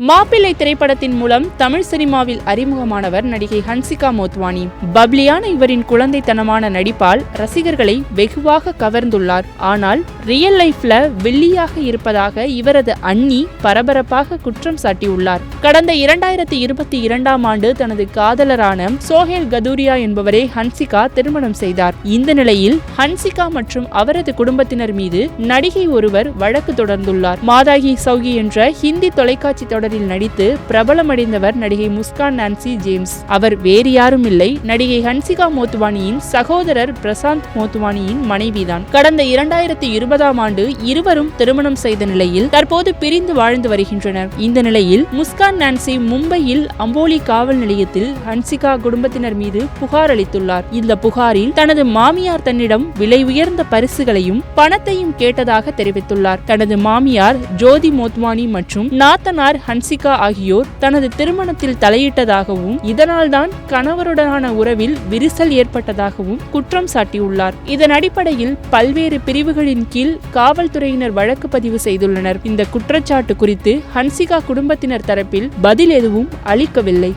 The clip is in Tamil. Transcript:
மாப்பிள்ளை திரைப்படத்தின் மூலம் தமிழ் சினிமாவில் அறிமுகமானவர் நடிகை ஹன்சிகா மோத்வானி. பப்ளியான இவரின் குழந்தைத்தனமான நடிப்பால் ரசிகர்களை வெகுவாக கவர்ந்துள்ளார். ஆனால் ரியல் லைஃப்ல வில்லியாக இருப்பதாக இவரது அண்ணி பரபரப்பாக குற்றம் சாட்டியுள்ளார். கடந்த 2022ஆம் ஆண்டு தனது காதலரான சோஹேல் கதூரியா என்பவரை ஹன்சிகா திருமணம் செய்தார். இந்த நிலையில் ஹன்சிகா மற்றும் அவரது குடும்பத்தினர் மீது நடிகை ஒருவர் வழக்கு தொடர்ந்துள்ளார். மாதாகி சௌகி என்ற ஹிந்தி தொலைக்காட்சி தொடரில் நடித்து பிரபலமடைந்தவர் நடிகை முஸ்கான் நான்சி ஜேம்ஸ். அவர் வேறு யாரும் இல்லை, நடிகை ஹன்சிகா மோத்வானியின் சகோதரர் பிரசாந்த் மோத்வானியின் மனைவிதான். கடந்த 2020ஆம் ஆண்டு இருவரும் திருமணம் செய்த நிலையில் தற்போது பிரிந்து வாழ்ந்து வருகின்றனர். இந்த நிலையில் முஸ்கான் நான்சி மும்பையில் அம்போலி காவல் நிலையத்தில் ஹன்சிகா குடும்பத்தினர் மீது புகார் அளித்துள்ளார். இந்த புகாரில் தனது மாமியார் தன்னிடம் விலை உயர்ந்த பரிசுகளையும் பணத்தையும் கேட்டதாக தெரிவித்துள்ளார். தனது மாமியார் ஜோதி மோத்வானி மற்றும் நாத்தனார் ஹன்சிகா ஆகியோர் தனது திருமணத்தில் தலையிட்டதாகவும் இதனால்தான் கணவருடனான உறவில் விரிசல் ஏற்பட்டதாகவும் குற்றம் சாட்டியுள்ளார். இதன் அடிப்படையில் பல்வேறு பிரிவுகளின் கீழ் காவல்துறையினர் வழக்கு பதிவு செய்துள்ளனர். இந்த குற்றச்சாட்டு குறித்து ஹன்சிகா குடும்பத்தினர் தரப்பில் பதில் எதுவும் அளிக்கவில்லை.